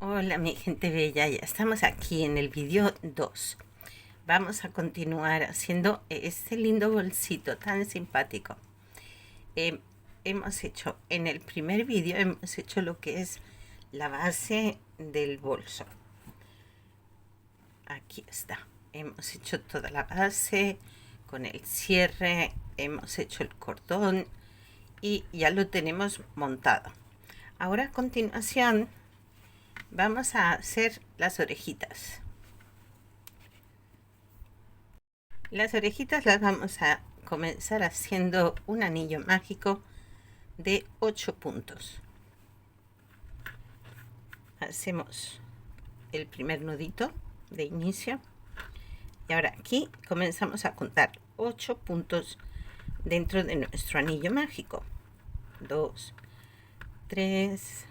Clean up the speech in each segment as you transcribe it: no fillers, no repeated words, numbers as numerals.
Hola mi gente bella, ya estamos aquí en el vídeo 2. Vamos a continuar haciendo este lindo bolsito tan simpático. Eh, Hemos hecho, en el primer vídeo hemos hecho lo que es la base del bolso. Aquí está. Hemos hecho toda la base con el cierre, hemos hecho el cordón y ya lo tenemos montado. Ahora a continuación vamos a hacer las orejitas. Las orejitas las vamos a comenzar haciendo un anillo mágico de 8 puntos. Hacemos el primer nudito de inicio y ahora aquí comenzamos a contar 8 puntos dentro de nuestro anillo mágico. 2, 3,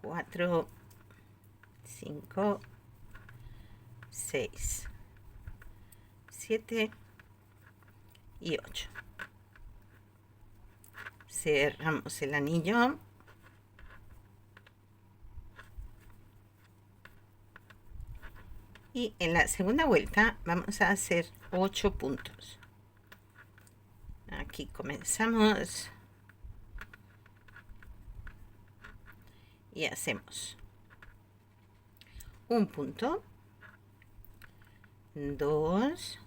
4, 5, 6, 7 y 8. Cerramos el anillo y en la segunda vuelta vamos a hacer 8 puntos. Aquí comenzamos y hacemos un punto, 2,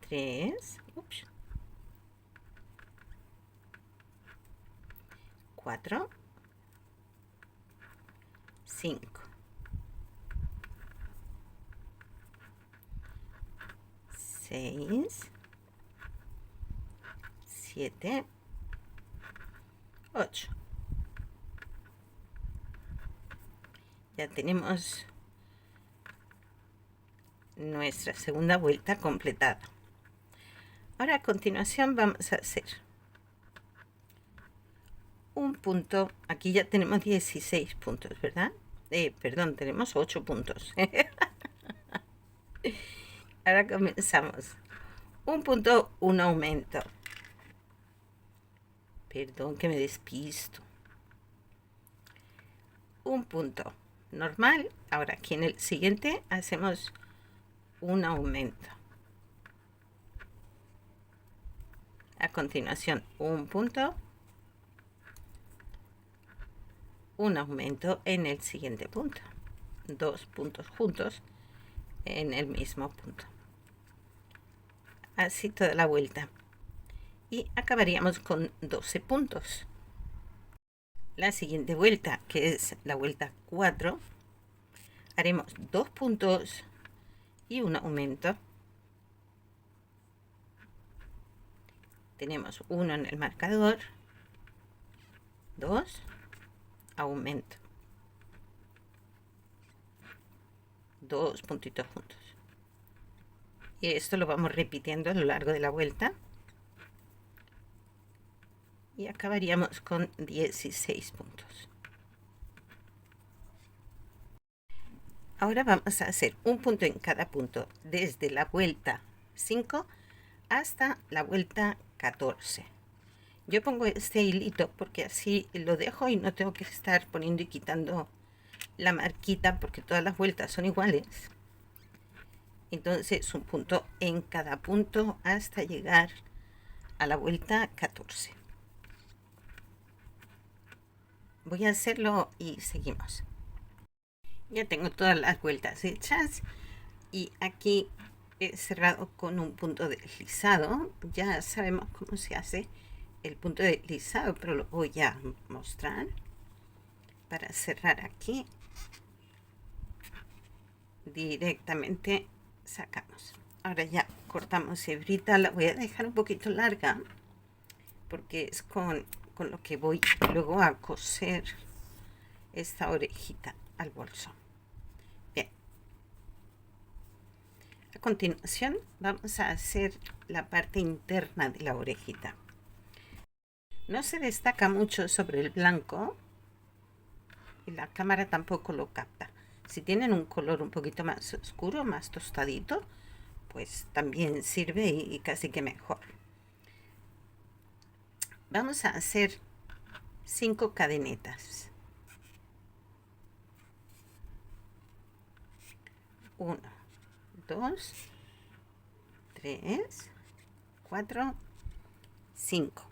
3, 4, 5, 6, 7, 8. Ya tenemos nuestra segunda vuelta completada. Ahora a continuación vamos a hacer un punto. Aquí ya tenemos 16 puntos, ¿verdad? Perdón, tenemos 8 puntos. Ahora comenzamos. Un punto, un aumento. Perdón que me despisto. Un punto normal. Ahora aquí en el siguiente hacemos un aumento. A continuación un punto, un aumento en el siguiente punto. 2 puntos juntos en el mismo punto. Así toda la vuelta. Y acabaríamos con 12 puntos. La siguiente vuelta, que es la vuelta 4, haremos 2 puntos y un aumento. Tenemos 1 en el marcador, 2, aumento, 2 puntitos juntos. Y esto lo vamos repitiendo a lo largo de la vuelta. Y acabaríamos con 16 puntos. Ahora vamos a hacer un punto en cada punto desde la vuelta 5 hasta la vuelta 14. Yo pongo este hilito porque así lo dejo y no tengo que estar poniendo y quitando la marquita porque todas las vueltas son iguales. Entonces un punto en cada punto hasta llegar a la vuelta 14. Voy a hacerlo y seguimos. Ya tengo todas las vueltas hechas y aquí he cerrado con un punto deslizado. Ya sabemos cómo se hace el punto deslizado, pero lo voy a mostrar para cerrar aquí. Directamente sacamos. Ahora ya cortamos hebrita, la voy a dejar un poquito larga porque es con lo que voy luego a coser esta orejita al bolso. Bien, a continuación vamos a hacer la parte interna de la orejita. No se destaca mucho sobre el blanco y la cámara tampoco lo capta. Si tienen un color un poquito más oscuro, más tostadito, pues también sirve y casi que mejor. vamos a hacer 5 cadenetas. 1, 2, 3, 4, 5.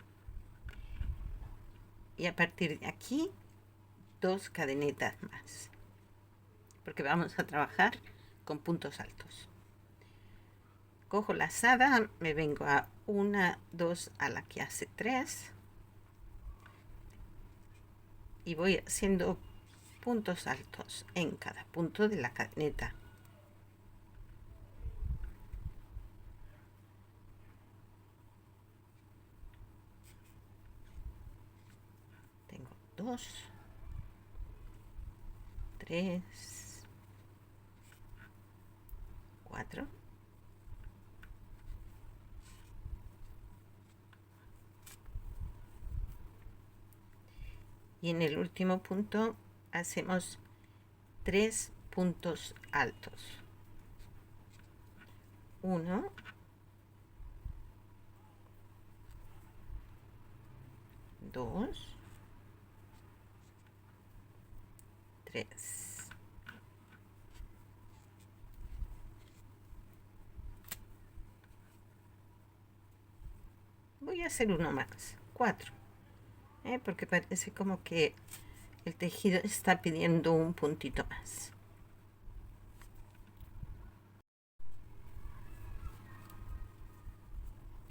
Y a partir de aquí, 2 cadenetas más, porque vamos a trabajar con puntos altos. Cojo la lazada, me vengo a 1, 2, a la que hace 3 y voy haciendo puntos altos en cada punto de la cadeneta. Tengo 2, 3, 4, y en el último punto hacemos 3 puntos altos. 1, 2, 3. Voy a hacer uno más, 4, porque parece como que el tejido está pidiendo un puntito más.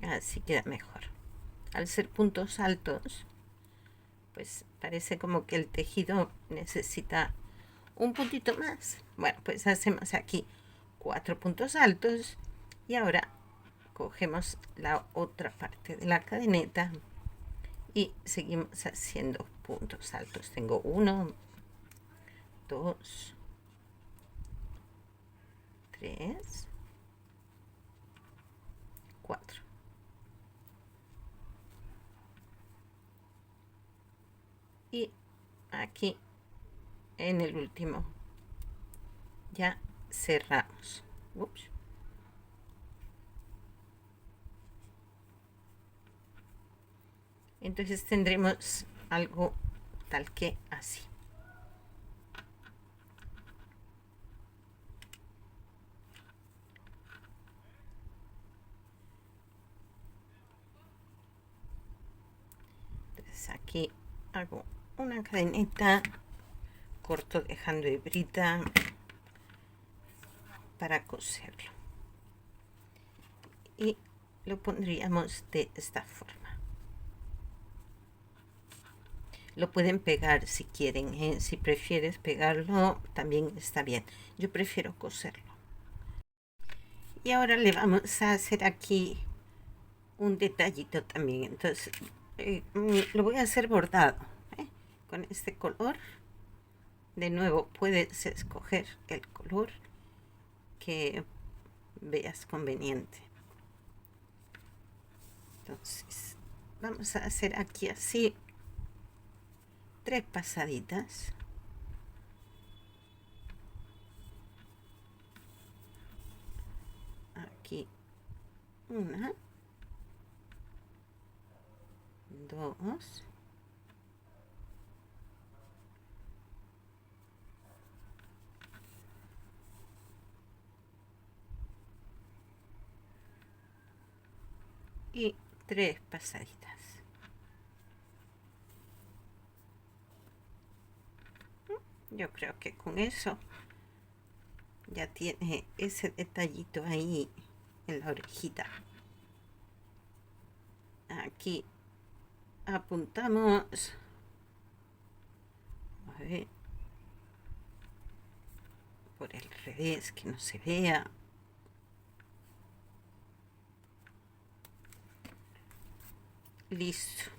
Así queda mejor. Al ser puntos altos, pues parece como que el tejido necesita un puntito más. Bueno, pues hacemos aquí 4 puntos altos y ahora cogemos la otra parte de la cadeneta y seguimos haciendo puntos altos. Tengo 1, 2, 3, 4. Y aquí en el último ya cerramos. Ups. Entonces tendremos algo tal que así. Entonces aquí hago una cadeneta, corto dejando hebrita para coserlo y lo pondríamos de esta forma. Lo pueden pegar si quieren, si prefieres pegarlo también está bien. Yo prefiero coserlo. Y ahora le vamos a hacer aquí un detallito también. Entonces lo voy a hacer bordado con este color. De nuevo puedes escoger el color que veas conveniente. Entonces vamos a hacer aquí así 3 pasaditas. Aquí 1, 2, y 3 pasaditas. Yo creo que con eso ya tiene ese detallito ahí en la orejita. Aquí apuntamos, a ver, por el revés, que no se vea. Listo.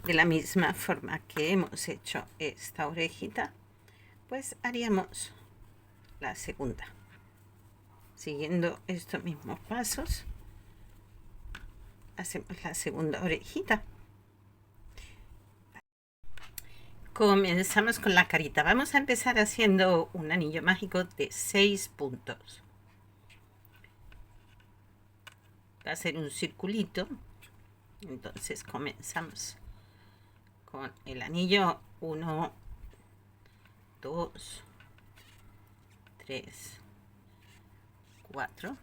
De la misma forma que hemos hecho esta orejita, pues haríamos la segunda. Siguiendo estos mismos pasos, hacemos la segunda orejita. Comenzamos con la carita. Vamos a empezar haciendo un anillo mágico de 6 puntos. Va a ser un circulito Entonces comenzamos con el anillo 1, 2, 3, 4,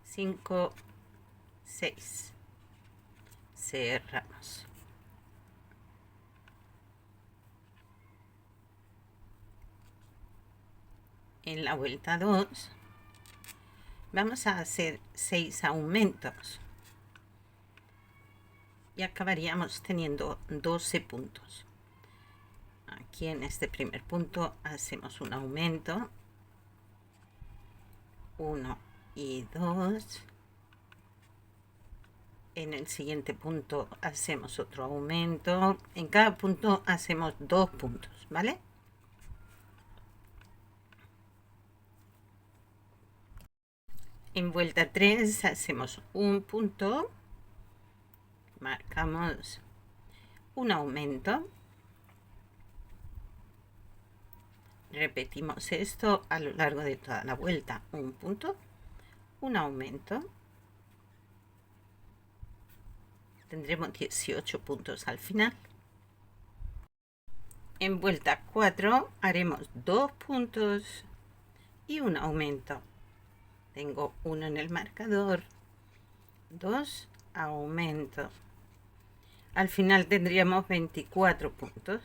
5, 6. Cerramos. En la vuelta 2 vamos a hacer 6 aumentos y acabaríamos teniendo 12 puntos. Aquí en este primer punto hacemos un aumento, 1 y 2. En el siguiente punto hacemos otro aumento. En cada punto hacemos 2 puntos, ¿vale? En vuelta 3 hacemos un punto, marcamos un aumento, repetimos esto a lo largo de toda la vuelta, un punto, un aumento, tendremos 18 puntos al final. En vuelta 4 haremos 2 puntos y un aumento. Tengo 1 en el marcador, 2, aumento. Al final tendríamos 24 puntos.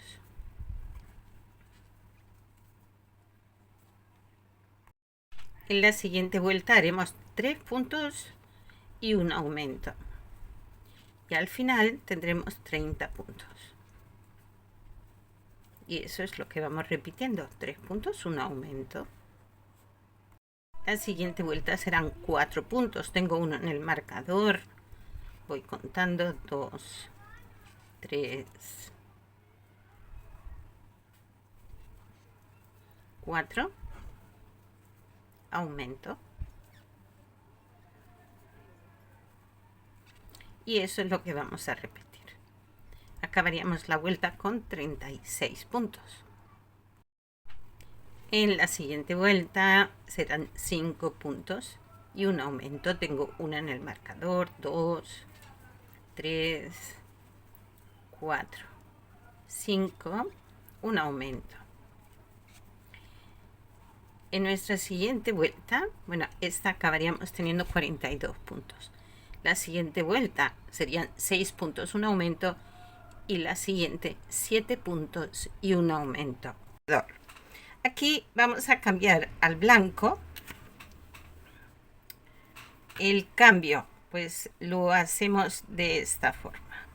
En la siguiente vuelta haremos 3 puntos y un aumento. Y al final tendremos 30 puntos. Y eso es lo que vamos repitiendo. 3 puntos, un aumento. La siguiente vuelta serán 4 puntos. Tengo 1 en el marcador. Voy contando. 2, 3, 4. Aumento. Y eso es lo que vamos a repetir. Acabaríamos la vuelta con 36 puntos. En la siguiente vuelta serán 5 puntos y un aumento. Tengo 1 en el marcador, 2, 3, 4, 5, un aumento. En nuestra siguiente vuelta, bueno, esta acabaríamos teniendo 42 puntos. La siguiente vuelta serían 6 puntos, un aumento, y la siguiente 7 puntos y un aumento. Aquí vamos a cambiar al blanco. El cambio, pues lo hacemos de esta forma.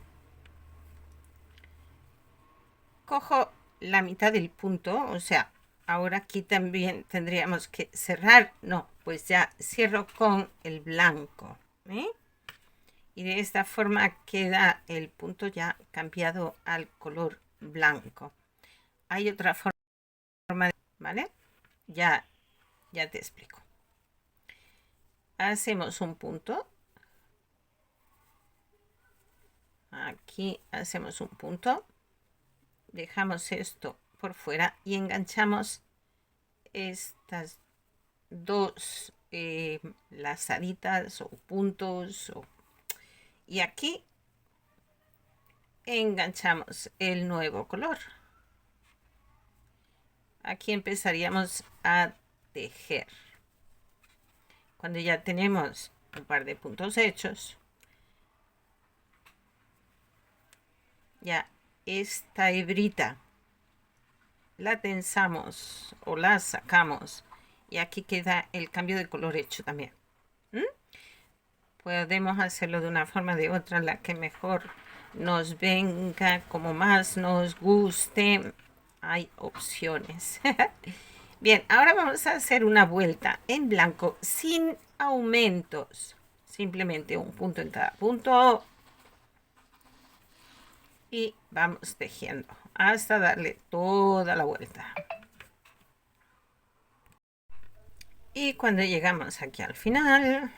Cojo la mitad del punto, o sea, ahora aquí también tendríamos que cerrar. No, pues ya cierro con el blanco, ¿eh? Y de esta forma queda el punto ya cambiado al color blanco. Hay otra forma, ¿vale? Ya te explico. Hacemos un punto. Aquí hacemos un punto. Dejamos esto por fuera y enganchamos estas dos lazaditas o puntos. Y aquí enganchamos el nuevo color. Aquí empezaríamos a tejer. Cuando ya tenemos un par de puntos hechos, ya esta hebrita la tensamos o la sacamos y aquí queda el cambio de color hecho también. Podemos hacerlo de una forma o de otra, la que mejor nos venga, como más nos guste. Hay opciones. Bien, ahora vamos a hacer una vuelta en blanco sin aumentos. Simplemente un punto en cada punto. Y vamos tejiendo hasta darle toda la vuelta. Y cuando llegamos aquí al final,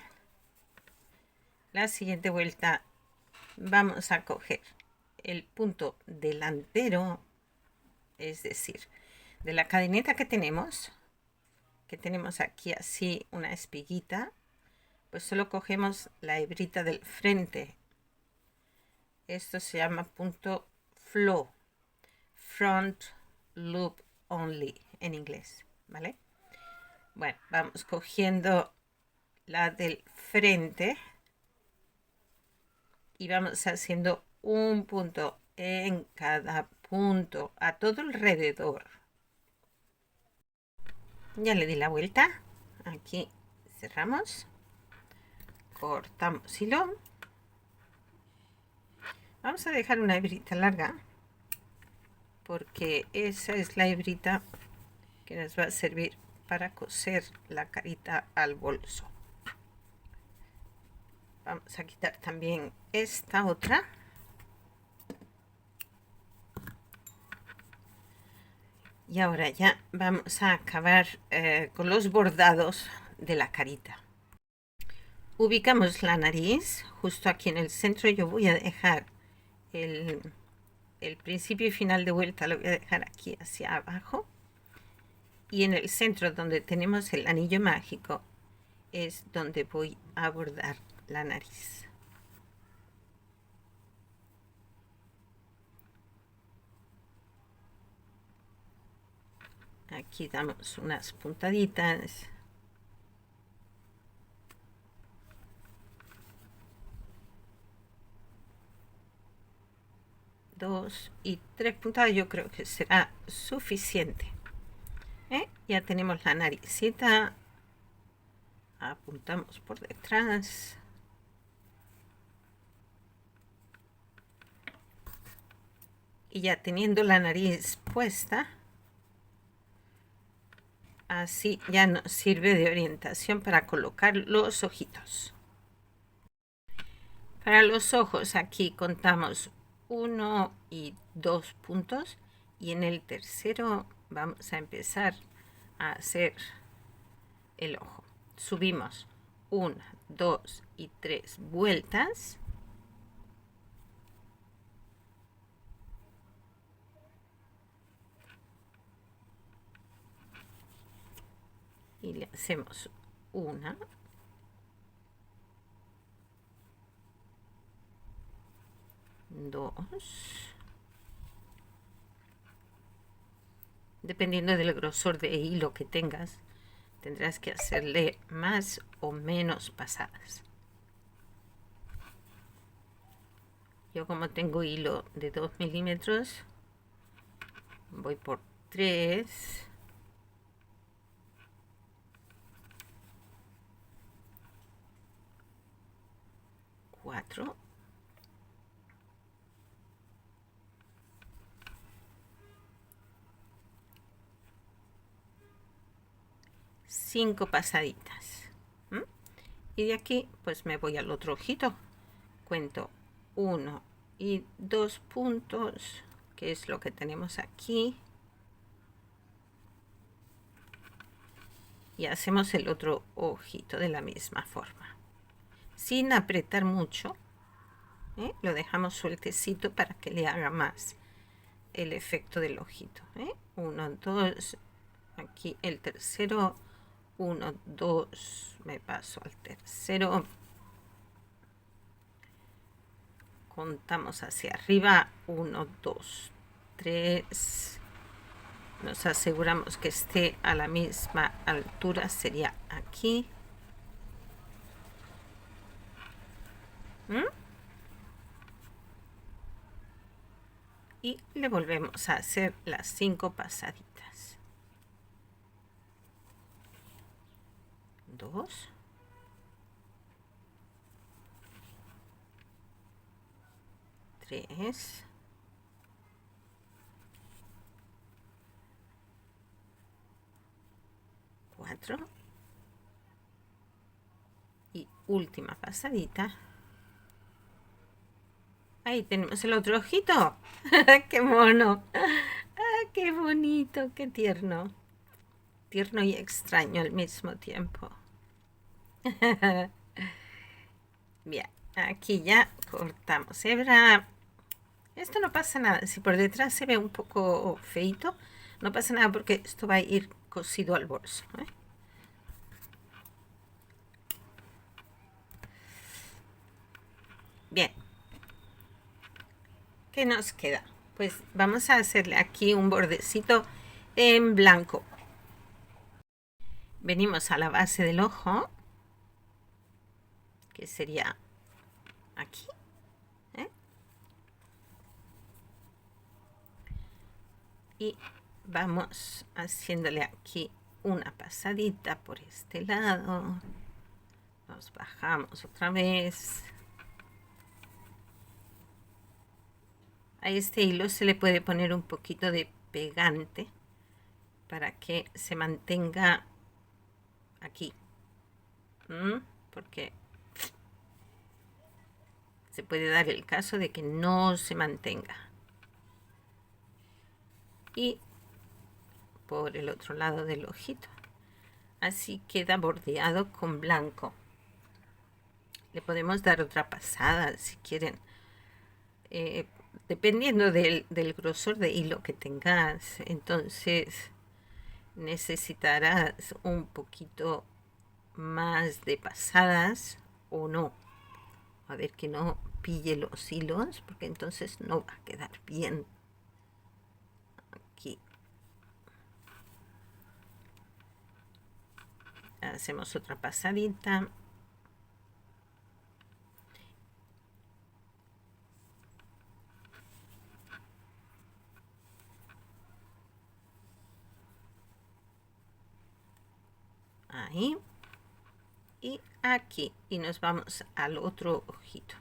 la siguiente vuelta, vamos a coger el punto delantero, es decir, de la cadeneta que tenemos aquí así una espiguita, pues solo cogemos la hebrita del frente Esto se llama punto flow, front loop only en inglés, ¿vale? Bueno, vamos cogiendo la del frente y vamos haciendo un punto en cada punto a todo alrededor. Ya le di la vuelta. Aquí cerramos, cortamos hilo. Vamos a dejar una hebrita larga porque esa es la hebrita que nos va a servir para coser la carita al bolso. Vamos a quitar también esta otra. Y ahora ya vamos a acabar con los bordados de la carita. Ubicamos la nariz justo aquí en el centro. Yo voy a dejar el principio y final de vuelta, lo voy a dejar aquí hacia abajo. Y en el centro donde tenemos el anillo mágico es donde voy a bordar la nariz. Aquí damos unas puntaditas. Dos y tres puntadas yo creo que será suficiente. Ya tenemos la naricita. Apuntamos por detrás. Y ya teniendo la nariz puesta, así ya nos sirve de orientación para colocar los ojitos. Para los ojos aquí contamos 1 y 2 puntos y en el tercero vamos a empezar a hacer el ojo. Subimos 1, 2 y 3 vueltas. Y le hacemos una, dos, dependiendo del grosor de hilo que tengas, tendrás que hacerle más o menos pasadas. Yo como tengo hilo de 2 milímetros, voy por 3. 4, 5 pasaditas. Y de aquí pues me voy al otro ojito. Cuento 1 y 2 puntos, que es lo que tenemos aquí. Y hacemos el otro ojito de la misma forma. Sin apretar mucho. Lo dejamos sueltecito para que le haga más el efecto del ojito. 1, 2, aquí el tercero, 1, 2, me paso al tercero, contamos hacia arriba, 1, 2, 3, nos aseguramos que esté a la misma altura, sería aquí. Y le volvemos a hacer las 5 pasaditas. 2, 3, 4 y última pasadita. Ahí tenemos el otro ojito. ¡Qué mono! ¡Qué bonito! ¡Qué tierno! Tierno y extraño al mismo tiempo. Bien, aquí ya cortamos hebra. Esto no pasa nada. Si por detrás se ve un poco feito, no pasa nada porque esto va a ir cosido al bolso. Bien. ¿qué nos queda? Pues vamos a hacerle aquí un bordecito en blanco. Venimos a la base del ojo, que sería aquí, ¿eh? Y vamos haciéndole aquí una pasadita por este lado. Nos bajamos otra vez. A este hilo se le puede poner un poquito de pegante para que se mantenga aquí. Porque se puede dar el caso de que no se mantenga. Y por el otro lado del ojito. Así queda bordeado con blanco. Le podemos dar otra pasada si quieren. Dependiendo del grosor de hilo que tengas, entonces necesitarás un poquito más de pasadas o no. A ver que no pille los hilos, porque entonces no va a quedar bien. Aquí hacemos otra pasadita. Ahí. Y aquí. Y nos vamos al otro ojito.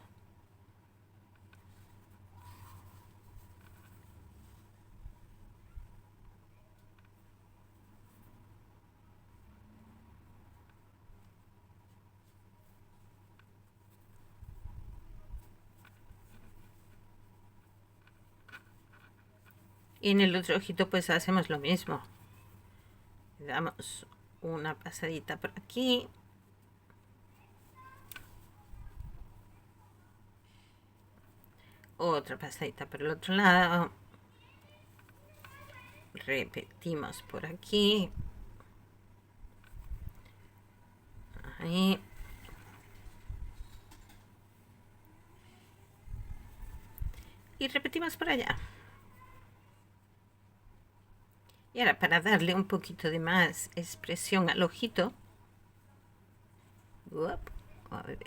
Y en el otro ojito pues hacemos lo mismo. Le damos una pasadita por aquí. Otra pasadita por el otro lado. Repetimos por aquí. Ahí. Y repetimos por allá. Y ahora para darle un poquito de más expresión al ojito. A ver.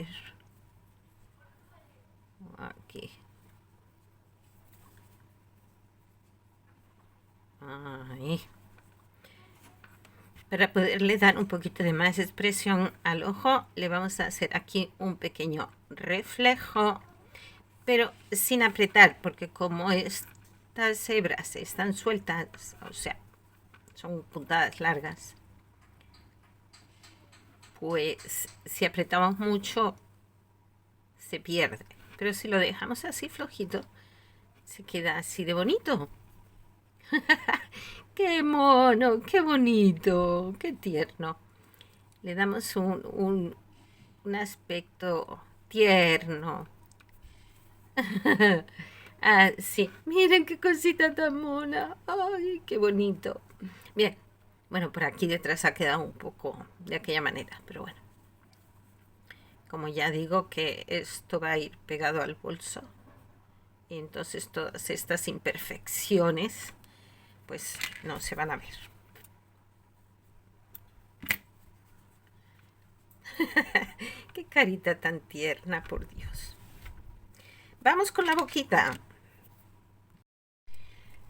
Aquí. Ahí. Para poderle dar un poquito de más expresión al ojo, le vamos a hacer aquí un pequeño reflejo, pero sin apretar, porque como estas hebras están sueltas, o sea, son puntadas largas, pues si apretamos mucho se pierde. Pero si lo dejamos así flojito, se queda así de bonito. ¡Qué mono! ¡Qué bonito! ¡Qué tierno! Le damos un aspecto tierno. Ah, sí. Miren qué cosita tan mona. ¡Ay, qué bonito! Bien. Bueno, por aquí detrás ha quedado un poco de aquella manera, pero bueno. Como ya digo que esto va a ir pegado al bolso. Y entonces todas estas imperfecciones pues no se van a ver. Qué carita tan tierna, por Dios. Vamos con la boquita.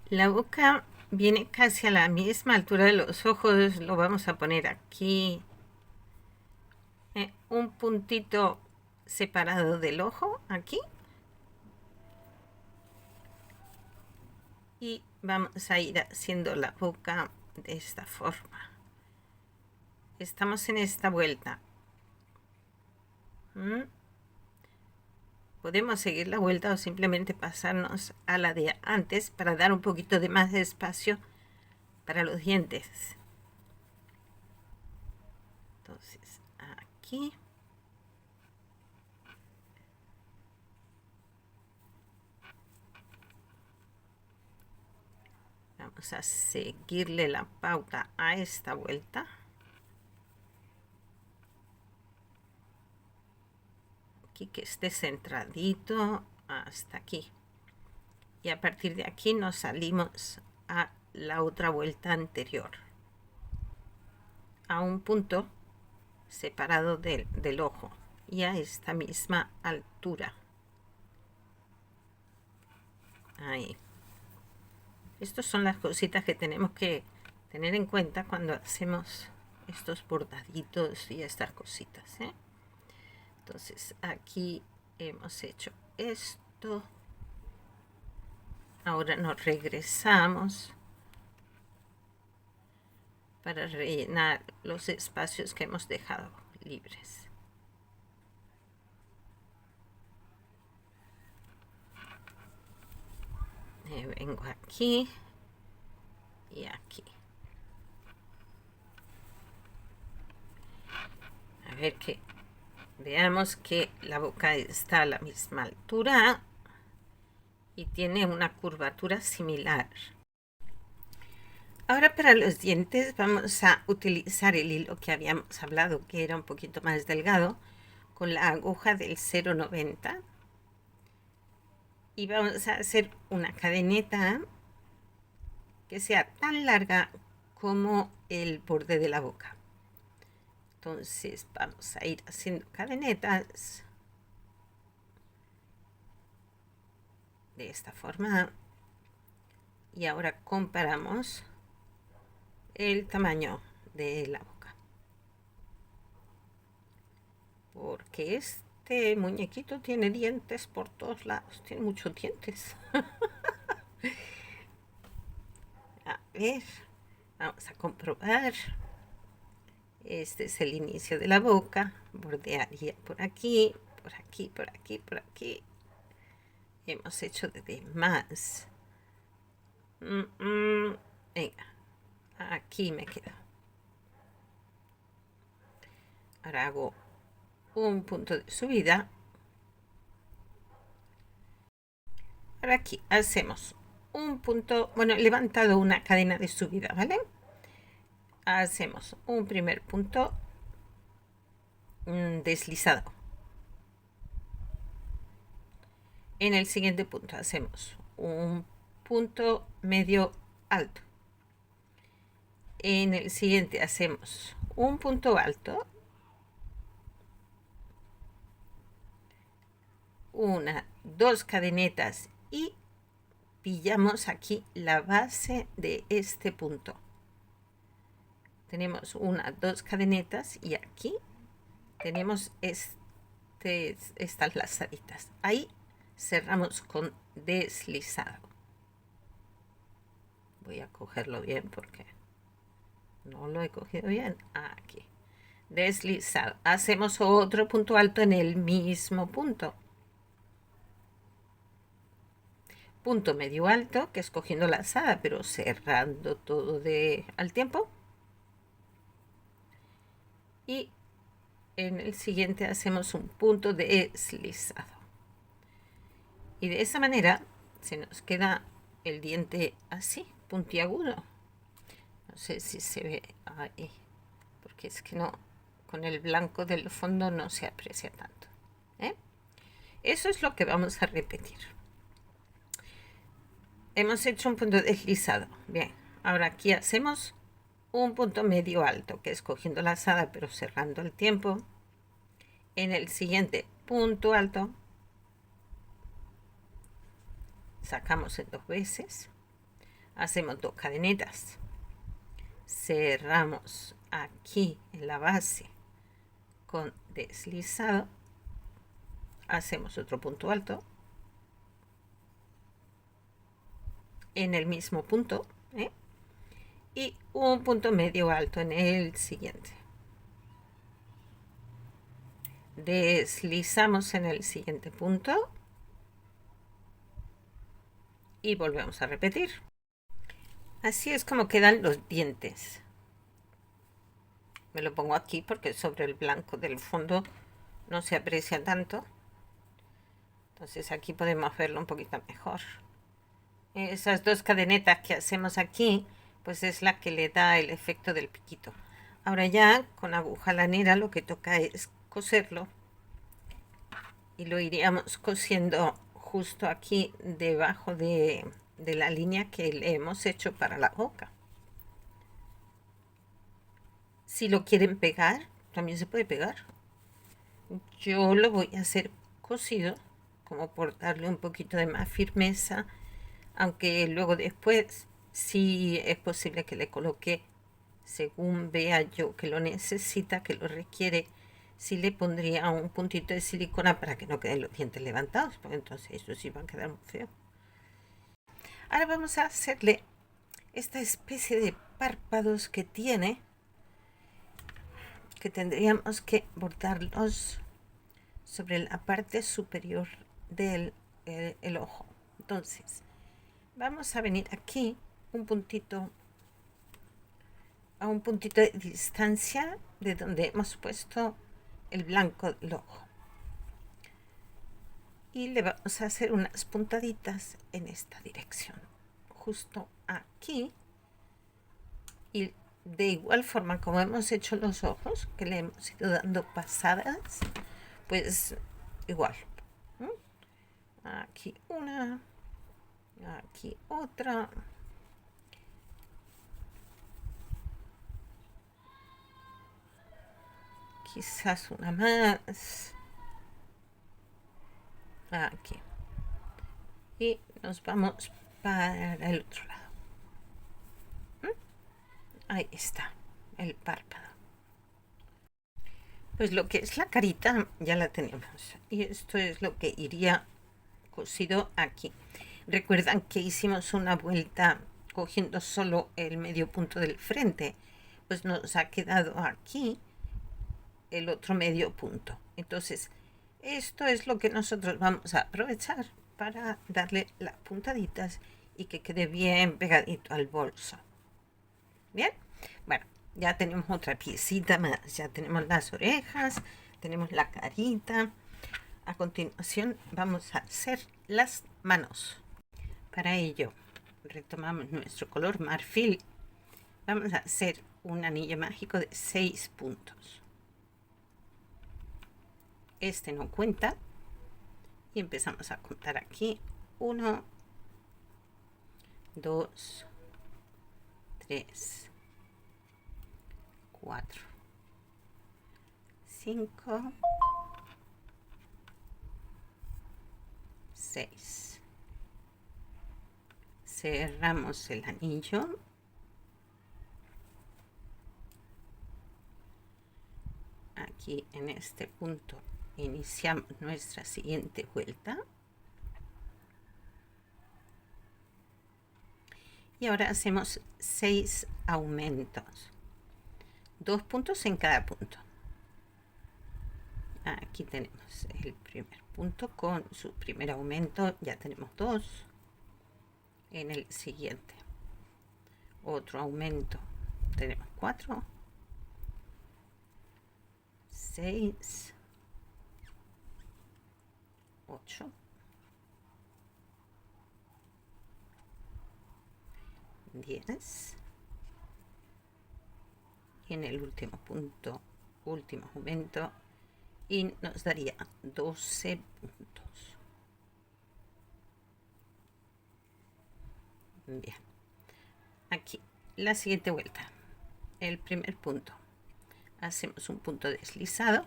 La boca viene casi a la misma altura de los ojos. Lo vamos a poner aquí. Un puntito separado del ojo, aquí. Y vamos a ir haciendo la boca de esta forma. Estamos en esta vuelta. Podemos seguir la vuelta o simplemente pasarnos a la de antes para dar un poquito de más espacio para los dientes. Entonces, aquí. Vamos a seguirle la pauta a esta vuelta. Aquí que esté centradito hasta aquí. y a partir de aquí nos salimos a la otra vuelta anterior, a un punto separado del ojo y a esta misma altura. Ahí. Estas son las cositas que tenemos que tener en cuenta cuando hacemos estos bordaditos y estas cositas, ¿eh? Entonces aquí hemos hecho esto. Ahora nos regresamos para rellenar los espacios que hemos dejado libres. Vengo aquí y aquí. A ver que veamos que la boca está a la misma altura y tiene una curvatura similar. Ahora para los dientes vamos a utilizar el hilo que habíamos hablado, que era un poquito más delgado, con la aguja del 0,90. Y vamos a hacer una cadeneta que sea tan larga como el borde de la boca. Entonces vamos a ir haciendo cadenetas de esta forma. Y ahora comparamos el tamaño de la boca, porque este muñequito tiene dientes por todos lados, tiene muchos dientes. A ver, vamos a comprobar. Este es el inicio de la boca. Bordearía por aquí, por aquí, por aquí, por aquí. Hemos hecho de más. Venga, aquí me quedo. Ahora hago un punto de subida. Ahora aquí hacemos un punto, bueno, he levantado una cadena de subida, ¿vale? Hacemos un primer punto deslizado. En el siguiente punto hacemos un punto medio alto. En el siguiente hacemos un punto alto, dos cadenetas y pillamos aquí la base de este punto. Tenemos dos cadenetas y aquí tenemos estas lazaditas. Ahí cerramos con deslizado. Voy a cogerlo bien porque no lo he cogido bien. Aquí. Deslizado. Hacemos otro punto alto en el mismo punto. Punto medio alto, que es cogiendo la lazada, pero cerrando todo al tiempo. Y en el siguiente hacemos un punto deslizado. Y de esa manera se nos queda el diente así, puntiagudo. No sé si se ve ahí, porque es que no, con el blanco del fondo no se aprecia tanto, ¿eh? Eso es lo que vamos a repetir. Hemos hecho un punto deslizado. Bien, ahora aquí hacemos un punto medio alto, que es cogiendo la lazada pero cerrando el tiempo. En el siguiente punto alto sacamos en 2 veces, hacemos 2 cadenetas, cerramos aquí en la base con deslizado, hacemos otro punto alto en el mismo punto, y un punto medio alto en el siguiente. Deslizamos en el siguiente punto y volvemos a repetir. Así es como quedan los dientes. Me lo pongo aquí porque sobre el blanco del fondo no se aprecia tanto. Entonces aquí podemos verlo un poquito mejor. Esas 2 cadenetas que hacemos aquí, pues es la que le da el efecto del piquito. Ahora ya con aguja lanera lo que toca es coserlo y lo iríamos cosiendo justo aquí debajo de la línea que le hemos hecho para la boca. Si lo quieren pegar, también se puede pegar. Yo lo voy a hacer cosido, como por darle un poquito de más firmeza, aunque luego después sí es posible que le coloque, según vea yo que lo necesita, que lo requiere, sí le pondría un puntito de silicona para que no queden los dientes levantados, porque entonces eso sí va a quedar muy feo. Ahora vamos a hacerle esta especie de párpados que tiene, que tendríamos que bordarlos sobre la parte superior del el ojo. Entonces vamos a venir aquí un puntito, a un puntito de distancia de donde hemos puesto el blanco del ojo, y le vamos a hacer unas puntaditas en esta dirección, justo aquí. Y de igual forma como hemos hecho los ojos, que le hemos ido dando pasadas, pues igual. Aquí una, aquí otra. Quizás una más. Aquí. Y nos vamos para el otro lado. Ahí está, el párpado. Pues lo que es la carita ya la tenemos. Y esto es lo que iría cosido aquí. Recuerdan que hicimos una vuelta cogiendo solo el medio punto del frente. Pues nos ha quedado aquí el otro medio punto. Entonces, esto es lo que nosotros vamos a aprovechar para darle las puntaditas y que quede bien pegadito al bolso. Bien, bueno, ya tenemos otra piecita más, ya tenemos las orejas, tenemos la carita. A continuación vamos a hacer las manos. Para ello retomamos nuestro color marfil. Vamos a hacer un anillo mágico de 6 puntos. Este no cuenta y empezamos a contar aquí. 1, 2, 3, 4, 5, 6. Cerramos el anillo. Aquí en este punto iniciamos nuestra siguiente vuelta. Y ahora hacemos 6 aumentos. 2 puntos en cada punto. Aquí tenemos el primer punto con su primer aumento, ya tenemos 2. En el siguiente, otro aumento, tenemos 4, 6, 8, 10. Y en el último punto, último aumento, y nos daría 12 puntos. Bien, aquí la siguiente vuelta, el primer punto, hacemos un punto deslizado,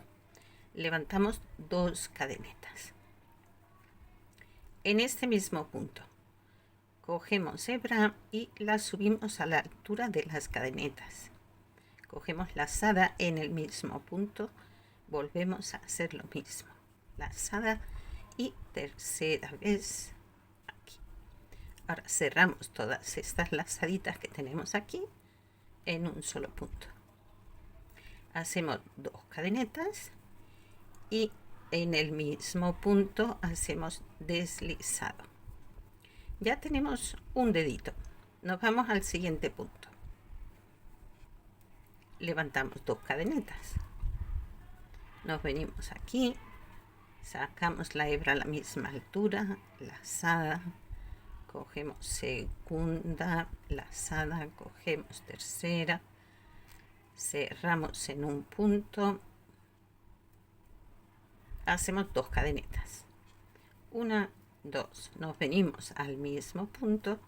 levantamos 2 cadenetas. En este mismo punto cogemos hebra y la subimos a la altura de las cadenetas. Cogemos lazada en el mismo punto, volvemos a hacer lo mismo, lazada y tercera vez aquí. Ahora cerramos todas estas lazaditas que tenemos aquí en un solo punto. Hacemos 2 cadenetas y en el mismo punto hacemos deslizado. Ya tenemos un dedito. Nos vamos al siguiente punto. Levantamos 2 cadenetas. Nos venimos aquí, sacamos la hebra a la misma altura, lazada, cogemos segunda, lazada, cogemos tercera, cerramos en un punto, hacemos 2 cadenetas, 1, 2. Nos venimos al mismo punto,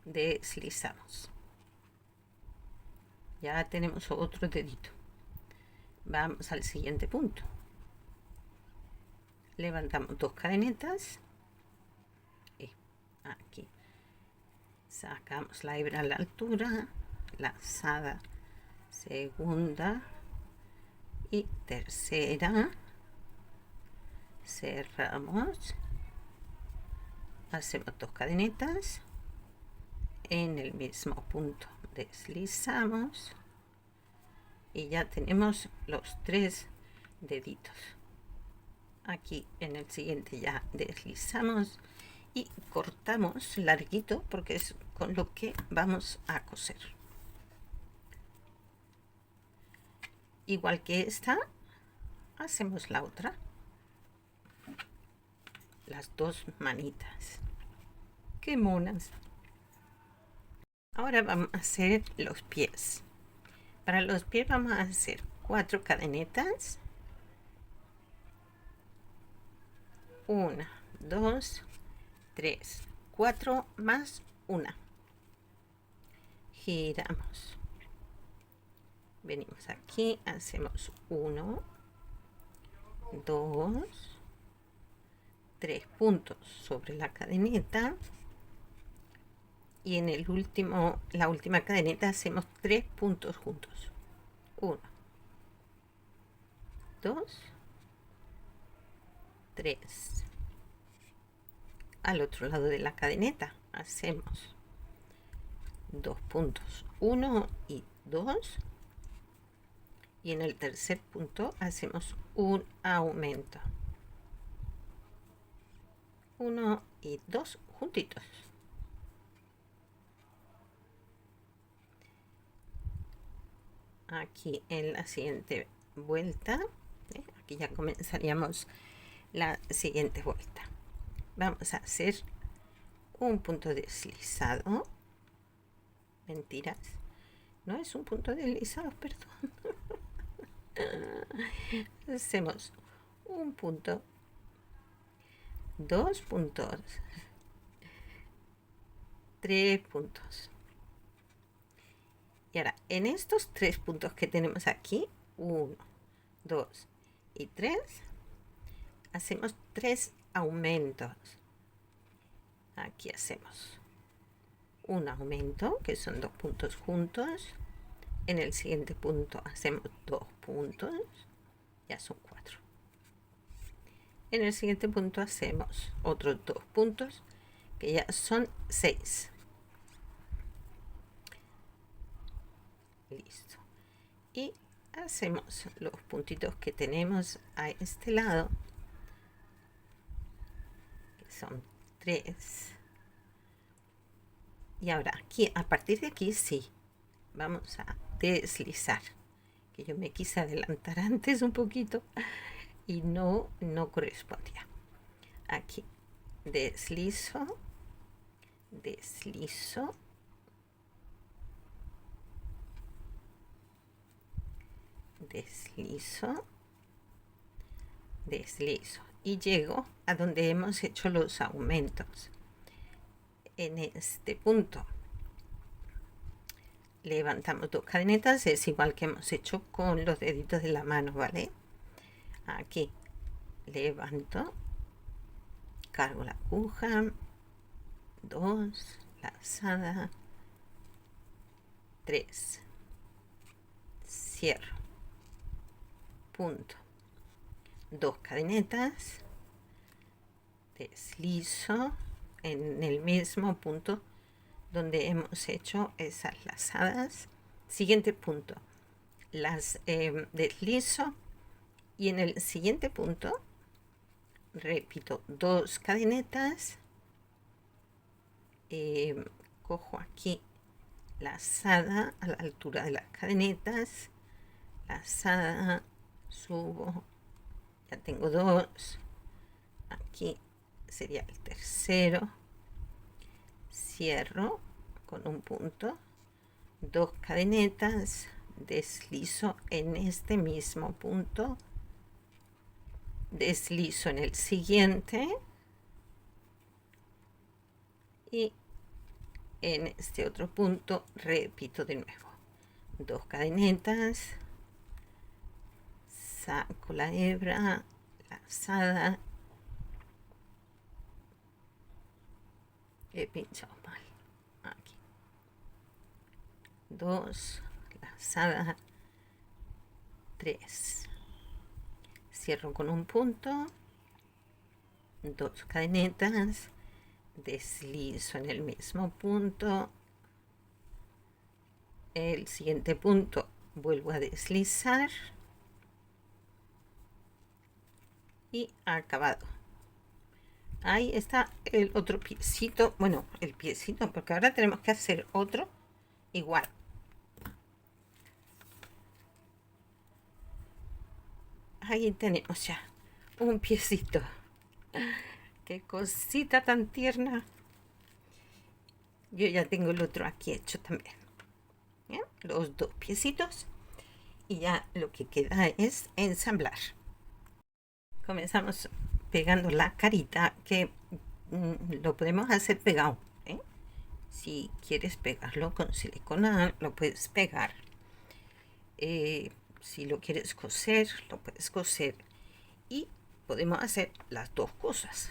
deslizamos. Ya tenemos otro dedito. Vamos al siguiente punto. Levantamos 2 cadenetas y aquí sacamos la hebra a la altura, lazada segunda y tercera, cerramos, hacemos 2 cadenetas, en el mismo punto deslizamos y ya tenemos los 3 deditos. Aquí en el siguiente ya deslizamos y cortamos larguito porque es con lo que vamos a coser. Igual que esta, hacemos la otra, las 2 manitas. ¡Qué monas! Ahora vamos a hacer los pies. Para los pies vamos a hacer 4 cadenetas. 1, 2, 3, 4 más 1. Giramos. Venimos aquí, hacemos 1, 2, 3 puntos sobre la cadeneta. Y en el último, la última cadeneta hacemos 3 puntos juntos. 1, 2, 3. Al otro lado de la cadeneta hacemos 2 puntos, 1 y 2. Y en el tercer punto hacemos un aumento. 1 y 2 juntitos. Aquí en la siguiente vuelta, aquí ya comenzaríamos la siguiente vuelta. Vamos a hacer un punto deslizado. Mentiras, no es un punto deslizado, perdón. Hacemos un punto, 2 puntos, 3 puntos. Y ahora en estos 3 puntos que tenemos aquí, 1, 2 y 3, hacemos 3 aumentos. Aquí hacemos un aumento, que son 2 puntos juntos. En el siguiente punto hacemos 2 puntos, ya son 4. En el siguiente punto hacemos otros 2 puntos, que ya son 6. Listo. Y hacemos los puntitos que tenemos a este lado, que son 3. Y ahora aquí, a partir de aquí, sí, vamos a deslizar, que yo me quise adelantar antes un poquito y no correspondía. Aquí deslizo, deslizo, deslizo, deslizo y llego a donde hemos hecho los aumentos. En este punto levantamos 2 cadenetas, es igual que hemos hecho con los deditos de la mano, ¿vale? Aquí levanto, cargo la aguja, 2, lazada, 3, cierro, punto, 2 cadenetas, deslizo en el mismo punto donde hemos hecho esas lazadas. Siguiente punto, las deslizo y en el siguiente punto repito 2 cadenetas, cojo aquí lazada a la altura de las cadenetas, lazada, subo, ya tengo 2, aquí sería el tercero, cierro con un punto, 2 cadenetas, deslizo en este mismo punto, deslizo en el siguiente, y en este otro punto repito de nuevo 2 cadenetas, saco la hebra lazada, he pinchado mal, aquí 2 lazada, 3, cierro con un punto, 2 cadenetas, deslizo en el mismo punto, el siguiente punto vuelvo a deslizar y acabado. Ahí está el otro piecito, bueno, el piecito, porque ahora tenemos que hacer otro igual. Ahí tenemos ya un piecito. Qué cosita tan tierna. Yo ya tengo el otro aquí hecho también. ¿Bien? Los 2 piecitos. Y ya lo que queda es ensamblar. Comenzamos pegando la carita, que lo podemos hacer pegado. Si quieres pegarlo con silicona, lo puedes pegar. Si lo quieres coser, lo puedes coser. Y podemos hacer las dos cosas.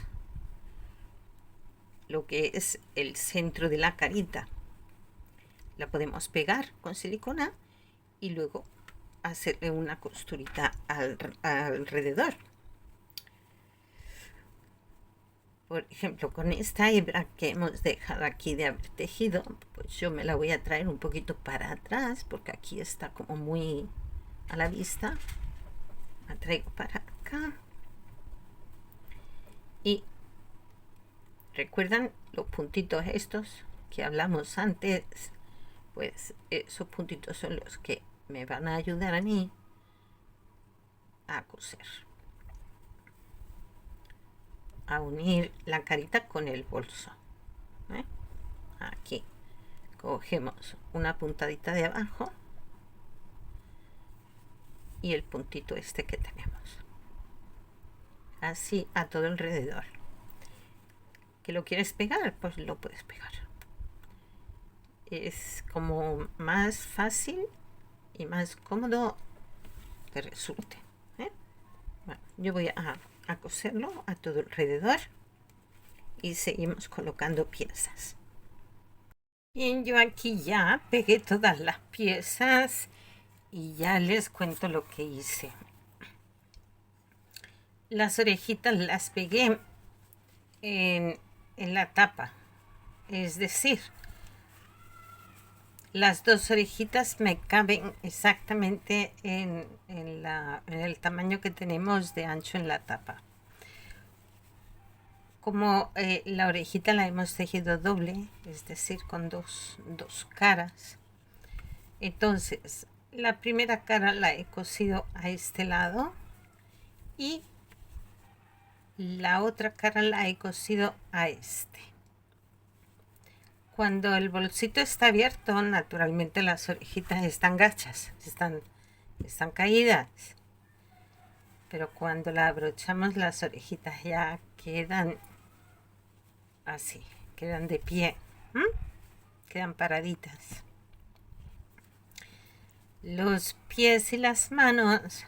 Lo que es el centro de la carita la podemos pegar con silicona y luego hacerle una costurita alrededor. Por ejemplo, con esta hebra que hemos dejado aquí de haber tejido, pues yo me la voy a traer un poquito para atrás porque aquí está como muy a la vista. La traigo para acá y recuerdan los puntitos estos que hablamos antes, pues esos puntitos son los que me van a ayudar a mí a coser, a unir la carita con el bolso. Aquí cogemos una puntadita de abajo y el puntito este que tenemos, así a todo alrededor. ¿Que lo quieres pegar? Pues lo puedes pegar. Es como más fácil y más cómodo que resulte. Bueno, yo voy a coserlo a todo alrededor y seguimos colocando piezas. Bien, yo aquí ya pegué todas las piezas y ya les cuento lo que hice. Las orejitas las pegué en la tapa, es decir, las 2 orejitas me caben exactamente en el tamaño que tenemos de ancho en la tapa. Como la orejita la hemos tejido doble, es decir, con dos caras, entonces la primera cara la he cosido a este lado y la otra cara la he cosido a este. Cuando el bolsito está abierto, naturalmente las orejitas están gachas, están caídas. Pero cuando la abrochamos, las orejitas ya quedan así, quedan de pie, quedan paraditas. Los pies y las manos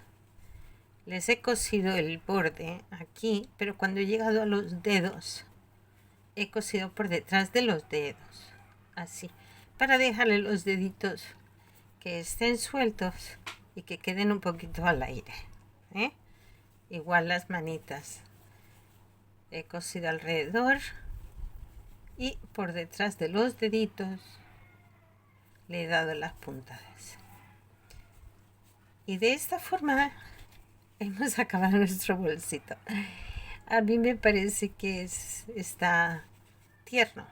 les he cosido el borde aquí, pero cuando he llegado a los dedos, he cosido por detrás de los dedos, así, para dejarle los deditos que estén sueltos y que queden un poquito al aire. Igual las manitas, he cosido alrededor y por detrás de los deditos le he dado las puntadas. Y de esta forma hemos acabado nuestro bolsito. A mí me parece que está tierno.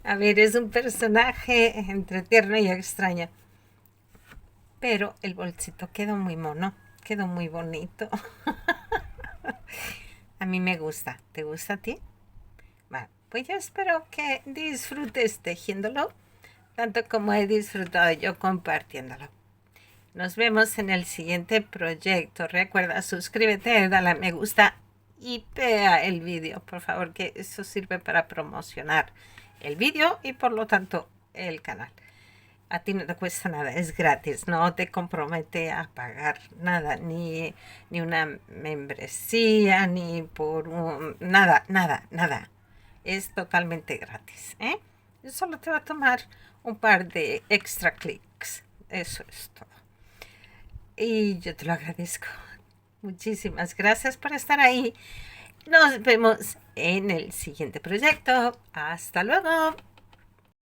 A ver, es un personaje entre tierno y extraño. Pero el bolsito quedó muy mono, quedó muy bonito. A mí me gusta. ¿Te gusta a ti? Bueno, pues yo espero que disfrutes tejiéndolo, tanto como he disfrutado yo compartiéndolo. Nos vemos en el siguiente proyecto. Recuerda, suscríbete, dale a me gusta y vea el vídeo, por favor, que eso sirve para promocionar el vídeo y por lo tanto el canal. A ti no te cuesta nada, es gratis, no te compromete a pagar nada, ni una membresía, ni por nada, nada, nada. Es totalmente gratis, ¿eh? Solo te va a tomar un par de extra clics, eso es todo. Y yo te lo agradezco. Muchísimas gracias por estar ahí. Nos vemos en el siguiente proyecto. Hasta luego.